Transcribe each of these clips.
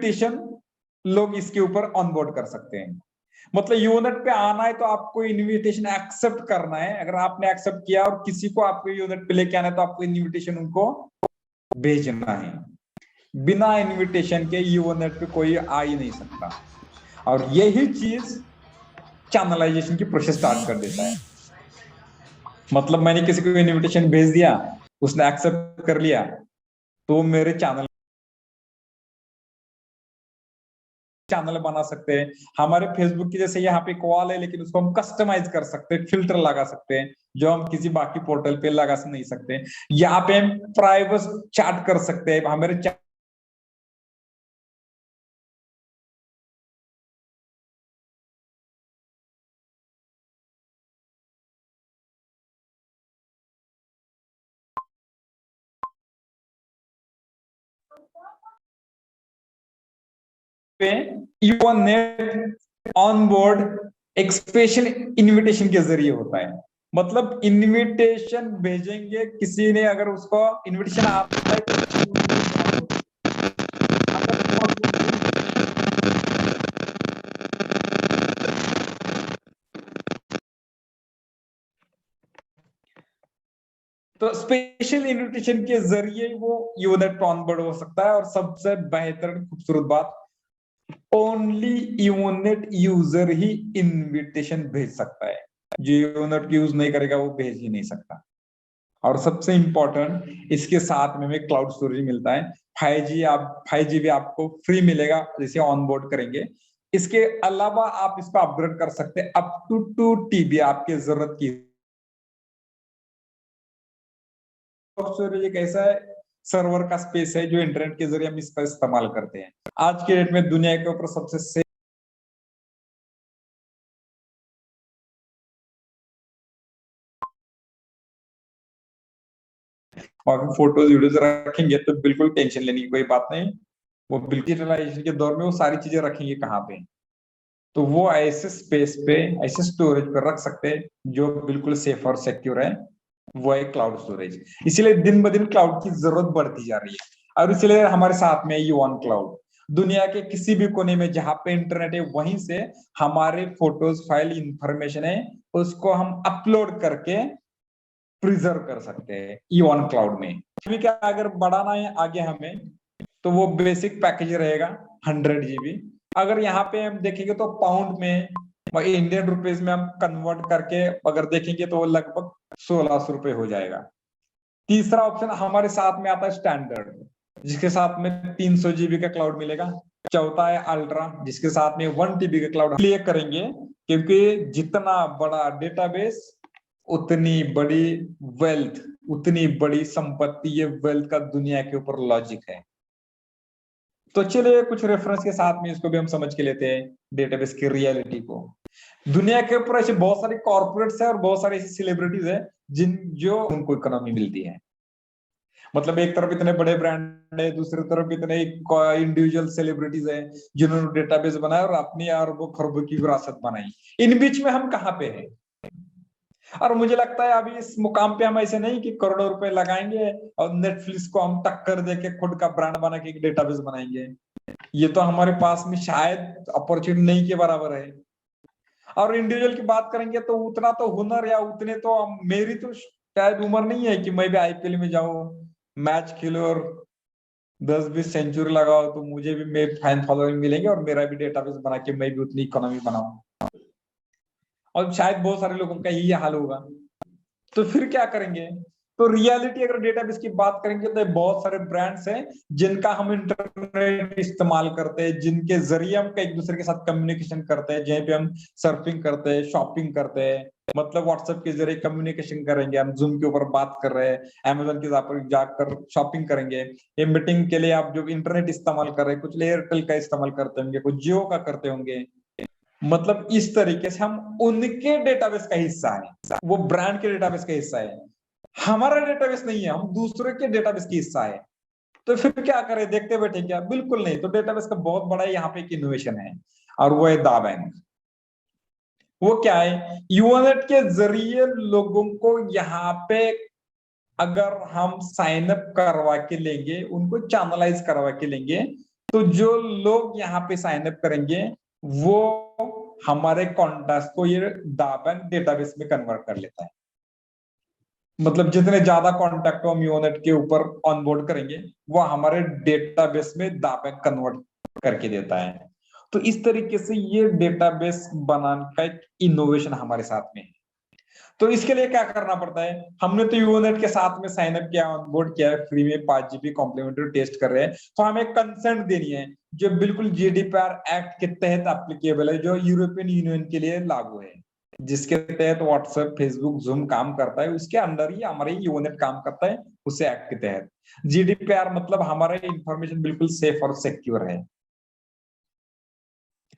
Invitation लोग इसके ऊपर ऑनबोर्ड कर सकते हैं। मतलब यूनिट पे आना है तो आपको इनविटेशन एक्सेप्ट करना है। अगर आपने एक्सेप्ट किया और किसी को आपको यूनिट पे लेके आना है तो आपको इनविटेशन उनको भेजना है। बिना इनविटेशन के यूनिट पे कोई आ ही नहीं सकता। और यही चीज चैनलाइजेशन की प्रोसेस स्टार्ट कर देता है। मतलब मैंने किसी को इनविटेशन भेज दिया, उसने एक्सेप्ट कर लिया, तो मेरे चैनल बना सकते हैं। हमारे फेसबुक की जैसे यहाँ पे एक वॉल है, लेकिन उसको हम कस्टमाइज कर सकते हैं, फिल्टर लगा सकते हैं जो हम किसी बाकी पोर्टल पे लगा नहीं सकते। यहाँ पे हम प्राइवेट चैट कर सकते हैं। हमारे पे यूनेट ऑन बोर्ड एक स्पेशल इनविटेशन के जरिए होता है। मतलब इनविटेशन भेजेंगे, किसी ने अगर उसको इनविटेशन आता है तो तो स्पेशल इनविटेशन के जरिए वो यूनेट ऑन बोर्ड हो सकता है। और सबसे बेहतर खूबसूरत बात, ओनली यूनिट यूजर ही इनविटेशन भेज सकता है। जो यूनिट यूज नहीं करेगा वो भेज ही नहीं सकता। और सबसे इंपॉर्टेंट, इसके साथ में हमें क्लाउड स्टोरेज मिलता है। 5G भी आपको फ्री मिलेगा जैसे ऑन बोर्ड करेंगे। इसके अलावा आप इसको अपग्रेड कर सकते हैं अप टू 2 TB आपकी जरूरत की। स्टोरेज एक ऐसा है सर्वर का स्पेस है जो इंटरनेट के जरिए हम इसका इस्तेमाल करते हैं। आज के डेट में दुनिया के ऊपर सबसे और फोटोज वीडियोज रखेंगे तो बिल्कुल टेंशन लेने की कोई बात नहीं। वो बिल्कुल डिजिटलाइजेशन के दौर में वो सारी चीजें रखेंगे कहाँ पे, तो वो ऐसे स्पेस पे, ऐसे स्टोरेज पे रख सकते हैं जो बिल्कुल सेफ और सिक्योर है। वो है क्लाउड स्टोरेज। इसीलिए दिन ब दिन क्लाउड की जरूरत बढ़ती जा रही है। और इसलिए हमारे साथ में यू ऑन क्लाउड, दुनिया के किसी भी कोने में जहां पे इंटरनेट है वहीं से हमारे फोटोज फाइल इंफॉर्मेशन है उसको हम अपलोड करके प्रिजर्व कर सकते हैं ई ऑन क्लाउड में। अभी क्या अगर बढ़ाना है आगे हमें, तो वो बेसिक पैकेज रहेगा 100 GB। अगर यहाँ पे हम देखेंगे तो पाउंड में इंडियन रुपीज में हम कन्वर्ट करके अगर देखेंगे तो वो लगभग 1600 रुपये हो जाएगा। तीसरा ऑप्शन हमारे साथ में आता है स्टैंडर्ड, जिसके साथ में 300 GB का क्लाउड मिलेगा। चौथा है अल्ट्रा, जिसके साथ में 1 TB का क्लाउड लिए करेंगे, क्योंकि जितना बड़ा डेटाबेस उतनी बड़ी वेल्थ, उतनी बड़ी संपत्ति, ये वेल्थ का दुनिया के ऊपर लॉजिक है। तो चलिए कुछ रेफरेंस के साथ में इसको भी हम समझ के लेते हैं डेटाबेस की रियलिटी को। दुनिया के ऊपर ऐसे बहुत सारे कॉर्पोरेट्स है और बहुत सारे ऐसे सेलिब्रिटीज है जिन जो उनको इकोनॉमी मिलती है। मतलब एक तरफ इतने बड़े ब्रांड है, दूसरी तरफ इतने इंडिविजुअल सेलिब्रिटीज है जिन्होंने डेटाबेस बनाया और अपनी अरबों खरबों की विरासत बनाई। इन बीच में हम कहाँ पे हैं? और मुझे लगता है अभी इस मुकाम पे हम ऐसे नहीं कि करोड़ों रुपए लगाएंगे और नेटफ्लिक्स को हम टक्कर देके खुद का ब्रांड बना के एक डेटाबेस बनाएंगे। ये तो हमारे पास में शायद अपॉर्चुनिटी नहीं के बराबर है। और इंडिविजुअल की बात करेंगे तो उतना तो हुनर या उतने तो मेरी तो शायद उम्र नहीं है कि मैं भी IPL में जाऊं, मैच खेलो और 10-20 सेंचुरी लगाओ तो मुझे भी मेरे फैन फॉलोइंग मिलेंगे और मेरा भी डेटाबेस बना के मैं भी उतनी इकोनॉमी बनाऊं। और शायद बहुत सारे लोगों का यही हाल होगा। तो फिर क्या करेंगे? तो रियलिटी अगर डेटाबेस की बात करेंगे तो बहुत सारे ब्रांड्स हैं जिनका हम इंटरनेट इस्तेमाल करते हैं, जिनके जरिए हम एक दूसरे के साथ कम्युनिकेशन करते हैं, जहाँ पे हम सर्फिंग करते हैं, शॉपिंग करते हैं। मतलब व्हाट्सएप के जरिए कम्युनिकेशन करेंगे, हम जूम के ऊपर बात कर रहे हैं, अमेजोन के ऊपर जाकर शॉपिंग करेंगे। ये मीटिंग के लिए आप जो इंटरनेट इस्तेमाल कर रहे हैं, कुछ एयरटेल का इस्तेमाल करते होंगे, कुछ जियो का करते होंगे। मतलब इस तरीके से हम उनके डेटाबेस का हिस्सा है, वो ब्रांड के डेटाबेस का हिस्सा है। हमारा डेटाबेस नहीं है, हम दूसरे के डेटाबेस की हिस्सा है। तो फिर क्या करें, देखते बैठे क्या? बिल्कुल नहीं। तो डेटाबेस का बहुत बड़ा यहाँ पे एक इनोवेशन है और वो है दा बैंक। वो क्या है? यूएनएट के जरिए लोगों को यहाँ पे अगर हम साइन अप करवा के लेंगे, उनको चैनलाइज करवा के लेंगे, तो जो लोग यहाँ पे साइन अप करेंगे वो हमारे कॉन्टैक्ट को ये दाबैंक डेटाबेस में कन्वर्ट कर लेता है। मतलब जितने ज्यादा कॉन्टैक्ट हम यूनेट के ऊपर ऑनबोर्ड करेंगे वो हमारे डेटाबेस में दाबैंक कन्वर्ट करके देता है। तो इस तरीके से ये डेटाबेस बनाने का एक इनोवेशन हमारे साथ में है। तो इसके लिए क्या करना पड़ता है, हमने तो यूनेट के साथ में साइन अप किया, ऑनबोर्ड किया है, फ्री में 5 GB कॉम्प्लीमेंट्री टेस्ट कर रहे हैं, तो हमें कंसेंट देनी है जो बिल्कुल जीडीपीआर एक्ट के तहत एप्लीकेबल है, जो यूरोपियन यूनियन के लिए लागू है, जिसके तहत व्हाट्सएप, फेसबुक, जूम काम करता है, उसके अंडर ही हमारे यूनेट काम करता है, उसे एक्ट के तहत। जीडीपीआर मतलब हमारा इंफॉर्मेशन बिल्कुल सेफ और सिक्योर है।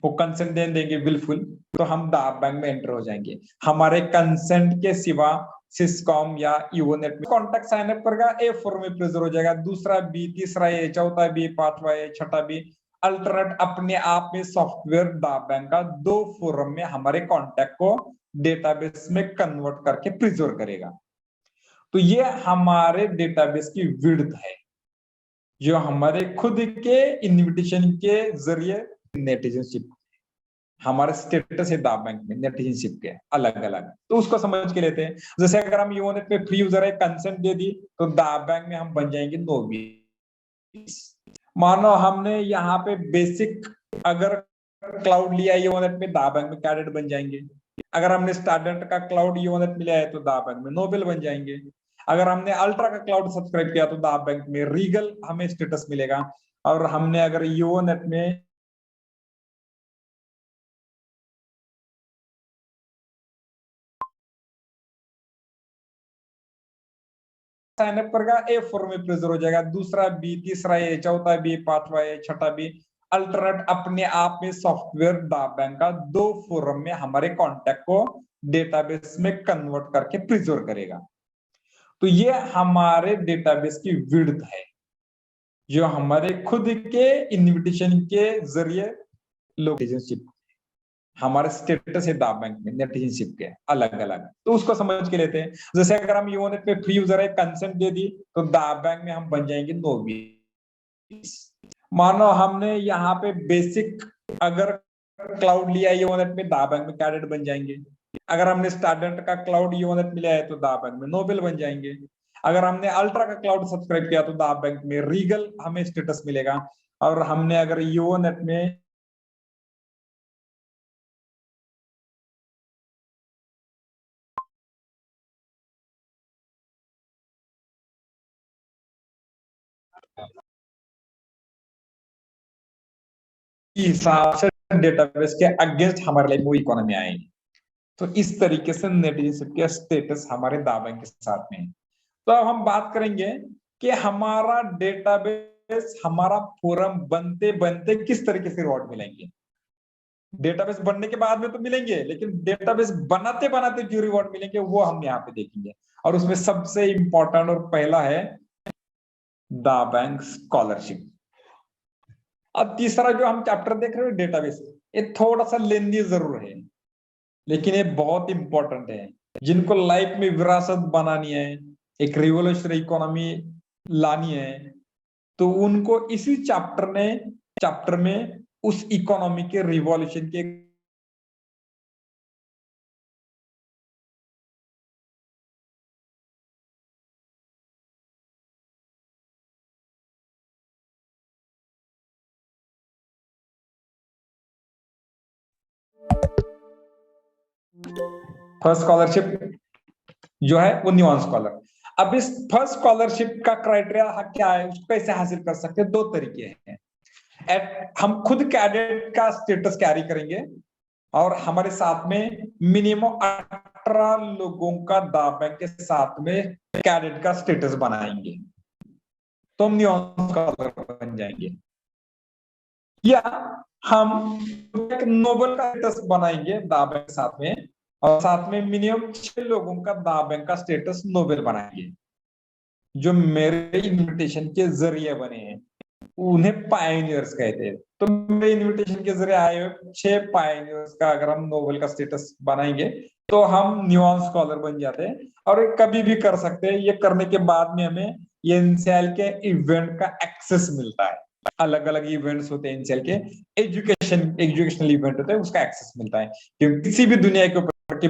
वो कंसेंट दे देंगे बिल्कुल, तो हम बैंक में एंटर हो जाएंगे। हमारे कंसेंट के सिवा सिस्कॉम या यूनेट में कॉन्टैक्ट साइन अप करेगा, ए फोर में प्रेजर हो जाएगा, दूसरा बी, तीसरा ए, चौथा बी, पांचवा ए, छठा बी। अल्टरनेट अपने आप में सॉफ्टवेयर बैंक का 2 फोरम में हमारे कॉन्टैक्ट को डेटाबेस में कन्वर्ट करके प्रिजर्व करेगा। तो ये हमारे डेटाबेस की विड्थ है, जो हमारे खुद के इन्विटेशन के जरिए नेटिजनशिप, हमारे स्टेटस है दाब बैंक में नेटिजनशिप के अलग अलग, तो उसको समझ के लेते हैं। जैसे अगर हम यूनेट पे फ्री यूजर है, कंसेंट दे दी, तो दाब बैंक में हम बन जाएंगे नोविस। मानो हमने यहाँ पे बेसिक अगर क्लाउड लिया यूनेट में, दाब बैंक में कैडेट बन जाएंगे। अगर हमने स्टैंडर्ड का क्लाउड यूनेट में लिया है तो दाब बैंक में नोबेल बन जाएंगे। अगर हमने अल्ट्रा का क्लाउड सब्सक्राइब किया तो दाब बैंक में रीगल हमें स्टेटस मिलेगा। और हमने अगर यूनेट में साइन अप करेगा, ए फोर में प्रेजर हो जाएगा, दूसरा बी, तीसरा ए, चौथा बी, पांचवा ए, छठा बी। अल्टरनेट अपने आप में सॉफ्टवेयर बैंक का 2 फोरम में हमारे कॉन्टैक्ट को डेटाबेस में कन्वर्ट करके प्रिजर्व करेगा। तो ये हमारे डेटाबेस की विड्थ है, जो हमारे खुद के इन्विटेशन के जरिए लोग रिलेशनशिप, हमारे स्टेटस है दाब बैंक में नेटिजनशिप के अलग अलग, तो उसको समझ के लेते हैं। जैसे अगर हम यूनेट पे फ्री यूजर है, कंसेंट दे दी, तो दाब बैंक में हम बन जाएंगे नोविस। मानो हमने यहाँ पे बेसिक अगर क्लाउड लिया है यूनेट में, दाब बैंक में कैडेट बन जाएंगे। अगर हमने स्टैंडर्ड का क्लाउड यूनेट में लिया है तो दाब बैंक में नोबेल बन जाएंगे। अगर हमने अल्ट्रा का क्लाउड सब्सक्राइब किया तो दाब बैंक में रीगल हमें स्टेटस मिलेगा। और हमने अगर यूनेट में हिसाब से डेटाबेस के अगेंस्ट हमारे लिए वो इकोनॉमी आएगी। तो इस तरीके से नेटिजनशिप के स्टेटस हमारे दावे के साथ में है। तो अब हम बात करेंगे कि हमारा डेटाबेस, हमारा फोरम बनते बनते किस तरीके से रिवॉर्ड मिलेंगे। डेटाबेस बनने के बाद में तो मिलेंगे, लेकिन डेटाबेस बनाते बनाते जो रिवॉर्ड मिलेंगे वो हम यहाँ पे देखेंगे। और उसमें सबसे इंपॉर्टेंट और पहला है द बैंक स्कॉलरशिप। अब तीसरा जो हम चैप्टर देख रहे हैं डेटाबेस, ये थोड़ा सा लेंदी जरूर है, लेकिन ये बहुत इंपॉर्टेंट है। जिनको लाइफ में विरासत बनानी है, एक रिवोल्यूशनरी इकोनॉमी लानी है, तो उनको इसी चैप्टर में उस इकोनॉमी के रिवॉल्यूशन के फर्स्ट स्कॉलरशिप जो है वो न्यूआंस स्कॉलर। अब इस फर्स्ट स्कॉलरशिप का क्राइटेरिया क्या है, उसको कैसे हासिल कर सकते हैं, 2 तरीके हैं। हम खुद कैडेट का स्टेटस कैरी करेंगे और हमारे साथ में मिनिमम 18 लोगों का दाब बैंक के साथ में कैडेट का स्टेटस बनाएंगे, तो हम न्यूआंस स्कॉलर बन जाएंगे। या हम एक नोबल का स्टेटस बनाएंगे दाब बैंक के साथ में, और साथ में मिनिमम 6 लोगों का दाब बैंक का स्टेटस नोबेल बनाएंगे, जो मेरे इन्विटेशन के जरिए बने हैं, उन्हें पायनियर्स कहते हैं। तो मेरे इन्विटेशन के जरिए आए हुए 6 पायनियर्स का अगर हम नोबेल का स्टेटस बनाएंगे तो हम न्यूआंस स्कॉलर बन जाते हैं। और ये कभी भी कर सकते हैं, ये करने के बाद में हमें ये एनसीएल के इवेंट का एक्सेस मिलता है। अलग अलग इवेंट्स होते हैं इनसेल के, एजुकेशनल इवेंट होते हैं, उसका एक्सेस मिलता है। क्योंकि किसी भी दुनिया के ऊपर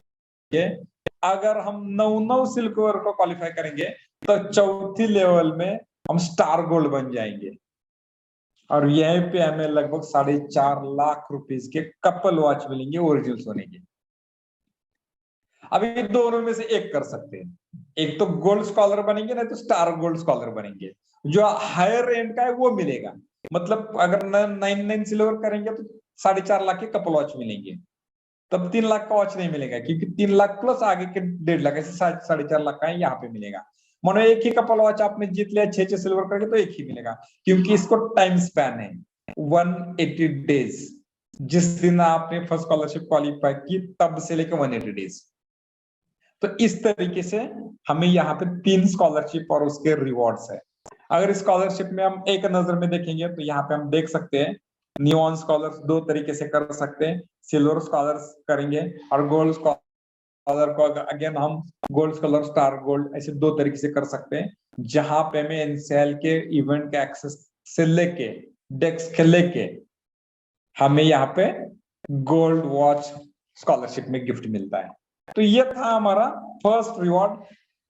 के अगर हम 9 सिल्वर को क्वालिफाई करेंगे तो चौथी लेवल में हम स्टार गोल्ड बन जाएंगे। और यहीं पे हमें लगभग 4.5 लाख रुपीस के कपल वॉच मिलेंगे ओरिजिनल सोने के। अब ये दोनों में से एक कर सकते हैं, एक तो गोल्ड स्कॉलर बनेंगे ना तो स्टार गोल्ड स्कॉलर बनेंगे। जो हायर एंड का है वो मिलेगा, मतलब अगर 9 सिल्वर करेंगे तो 4.5 लाख के कपल वॉच मिलेंगे। तब 3 लाख का वॉच नहीं मिलेगा, क्योंकि 3 लाख प्लस आगे के 1.5 लाख, ऐसे 4.5 लाख का है यहाँ पे मिलेगा। मानो एक ही कपल वॉच आपने जीत लिया 6 सिल्वर करके तो एक ही मिलेगा, क्योंकि इसको टाइम स्पैन है 180 डेज। जिस दिन आपने फर्स्ट स्कॉलरशिप क्वालिफाई की तब से लेकर 180 डेज। तो इस तरीके से हमें यहाँ पे 3 स्कॉलरशिप और उसके रिवॉर्ड्स है। अगर स्कॉलरशिप में हम एक नजर में देखेंगे तो यहाँ पे हम देख सकते हैं नियॉन स्कॉलर्स 2 तरीके से कर सकते हैं, सिल्वर स्कॉलर्स करेंगे और गोल्ड स्कॉलर को अगेन हम गोल्ड स्कॉलर, स्टार गोल्ड, ऐसे 2 तरीके से कर सकते हैं। जहां पे हमें एनसीएल के इवेंट के एक्सेस से लेके डेस्क के लेके हमें यहाँ पे गोल्ड वॉच स्कॉलरशिप में गिफ्ट मिलता है। तो ये था हमारा फर्स्ट रिवॉर्ड,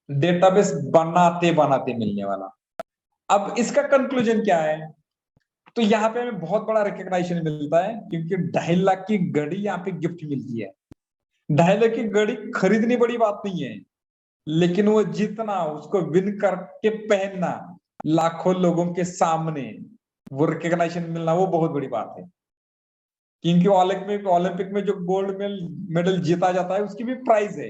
डेटाबेस बनाते बनाते मिलने वाला। अब इसका कंक्लूजन क्या है? तो यहाँ पे हमें बहुत बड़ा रिकॉग्निशन मिलता है, क्योंकि 2.5 लाख की घड़ी यहाँ पे गिफ्ट मिलती है। 2.5 लाख की घड़ी खरीदनी बड़ी बात नहीं है, लेकिन वो जीतना, उसको विन करके पहनना लाखों लोगों के सामने, वो रिकॉग्निशन मिलना, वो बहुत बड़ी बात है। क्योंकि ओलंपिक में जो गोल्ड मेडल जीता जाता है उसकी भी प्राइस है,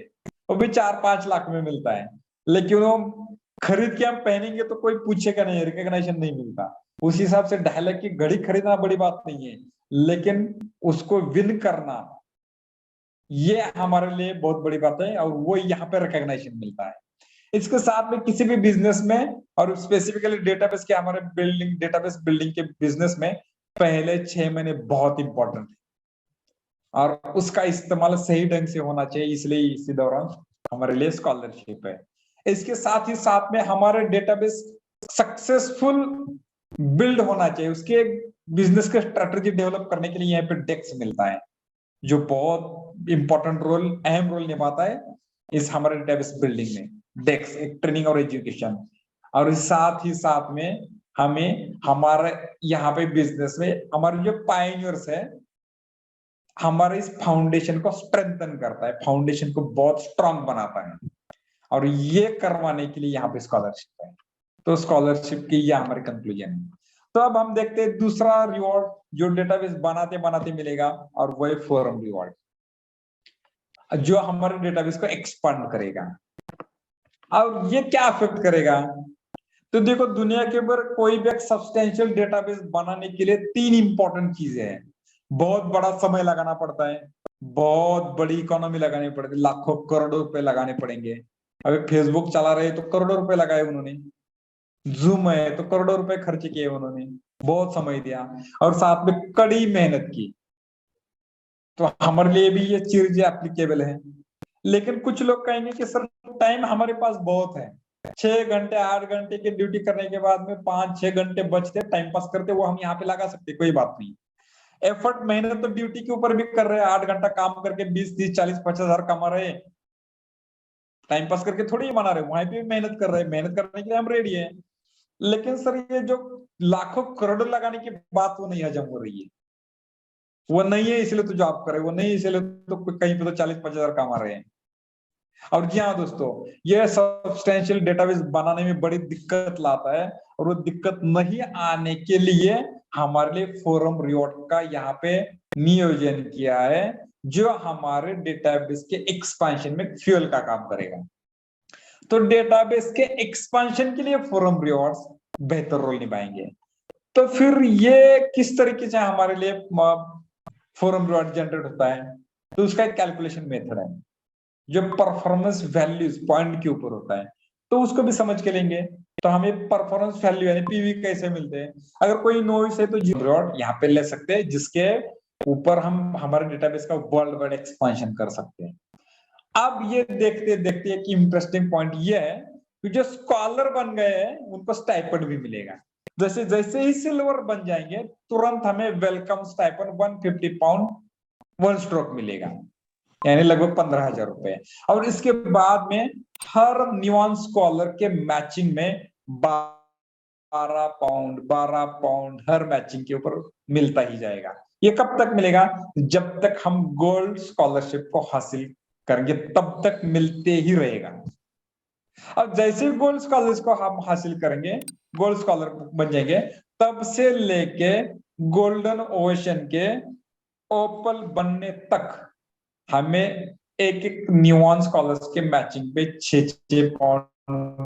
वो भी 4-5 लाख में मिलता है। लेकिन वो खरीद के हम पहनेंगे तो कोई पूछेगा नहीं, रिकॉग्निशन नहीं मिलता। उस हिसाब से 2.5 लाख की घड़ी खरीदना बड़ी बात नहीं है, लेकिन उसको विन करना ये हमारे लिए बहुत बड़ी बात है, और वो यहाँ पे रिकॉग्निशन मिलता है। इसके साथ में किसी भी बिजनेस में, और स्पेसिफिकली डेटाबेस के, हमारे डेटाबेस बिल्डिंग के बिजनेस में पहले 6 महीने बहुत इंपॉर्टेंट है, और उसका इस्तेमाल सही ढंग से होना चाहिए, इसलिए इसी दौरान हमारे लिए स्कॉलरशिप है। इसके साथ ही साथ में हमारे डेटाबेस सक्सेसफुल बिल्ड होना चाहिए, उसके बिजनेस के स्ट्रेटेजी डेवलप करने के लिए यहाँ पे डेस्क मिलता है, जो बहुत इंपॉर्टेंट रोल, अहम रोल निभाता है इस हमारे डेटाबेस बिल्डिंग में। डेस्क एक ट्रेनिंग और एजुकेशन, और साथ ही साथ में हमें हमारे यहाँ पे बिजनेस में हमारे जो पायनियर्स है, हमारे इस फाउंडेशन को स्ट्रेंथन करता है, फाउंडेशन को बहुत स्ट्रांग बनाता है, और ये करवाने के लिए यहाँ पे स्कॉलरशिप है। तो स्कॉलरशिप की ये हमारी कंक्लूजन है। तो अब हम देखते हैं दूसरा रिवॉर्ड जो डेटाबेस बनाते बनाते मिलेगा, और वो है फोरम रिवॉर्ड, जो हमारे डेटाबेस को एक्सपांड करेगा। अब ये क्या अफेक्ट करेगा? तो देखो, दुनिया के ऊपर कोई भी एक सब्सटेंशियल डेटाबेस बनाने के लिए 3 इंपॉर्टेंट चीजें हैं। बहुत बड़ा समय लगाना पड़ता है, बहुत बड़ी इकोनॉमी लगानी पड़ती है, लाखों करोड़ों रुपए लगाने पड़ेंगे। अभी फेसबुक चला रहे तो करोड़ों रुपए लगाए उन्होंने, जूम है तो करोड़ों रुपए खर्च किए उन्होंने, बहुत समय दिया, और साथ में कड़ी मेहनत की। तो हमारे लिए भी ये चीज एप्लीकेबल है। लेकिन कुछ लोग कहेंगे कि सर टाइम हमारे पास बहुत है, 6 घंटे 8 घंटे की ड्यूटी करने के बाद में 5-6 घंटे बचते टाइम पास करते, वो हम यहाँ पे लगा सकते, कोई बात नहीं। एफर्ट, मेहनत तो ड्यूटी के ऊपर भी कर रहे हैं, 8 घंटा काम करके 20-30-40-50 हजार कमा रहे हैं, टाइम पास करके थोड़ी ही मना रहे, वहां पे भी मेहनत कर रहे हैं, मेहनत करने के लिए हम रेडी है। लेकिन सर ये जो लाखों करोड़ लगाने की बात, वो नहीं हजम हो रही है, वो नहीं है इसलिए तो जॉब करे, वो नहीं इसलिए तो कहीं पे तो 40-50 हजार कमा रहे हैं। और जी हाँ दोस्तों, ये सब्सटेंशियल डेटाबेस बनाने में बड़ी दिक्कत लाता है, और वो दिक्कत नहीं आने के लिए हमारे लिए फोरम रिवॉर्ड का यहाँ पे नियोजन किया है, जो हमारे डेटाबेस के एक्सपेंशन में फ्यूल का काम करेगा। तो डेटाबेस के एक्सपेंशन के लिए फोरम रिवॉर्ड्स बेहतर रोल निभाएंगे। तो फिर ये किस तरीके से हमारे लिए फोरम रिवॉर्ड जनरेट होता है? तो उसका एक कैलकुलेशन मेथड है, जो परफॉर्मेंस वैल्यूज पॉइंट के ऊपर होता है, तो उसको भी समझ के लेंगे। तो हमें परफॉर्मेंस वैल्यू यानी पीवी कैसे मिलते हैं? अगर कोई नोइस है तो रिवॉर्ड यहाँ पे ले सकते हैं, जिसके ऊपर हम हमारे डेटाबेस का वर्ल्ड वाइड एक्सपेंशन कर सकते हैं। अब ये देखते देखते एक इंटरेस्टिंग पॉइंट ये है कि जो स्कॉलर बन गए हैं उनको स्टाइपेंड भी मिलेगा। जैसे जैसे ही सिल्वर बन जाएंगे तुरंत हमें वेलकम स्टाइपेंड 150 पाउंड 1 स्ट्रोक मिलेगा, यानी लगभग 15,000 रुपए। और इसके बाद में हर न्यूआंस कॉलर के मैचिंग में 12 पाउंड हर मैचिंग के ऊपर मिलता ही जाएगा। ये कब तक मिलेगा? जब तक हम गोल्ड स्कॉलरशिप को हासिल करेंगे तब तक मिलते ही रहेगा। अब जैसे ही गोल्ड स्कॉलरशिप को हम हासिल करेंगे, गोल्ड स्कॉलर बन जाएंगे, तब से लेके गोल्डन ओशन के ओपल बनने तक हमें एक एक न्यूआंस कॉलर्स के मैचिंग पे 6-6 पाउंड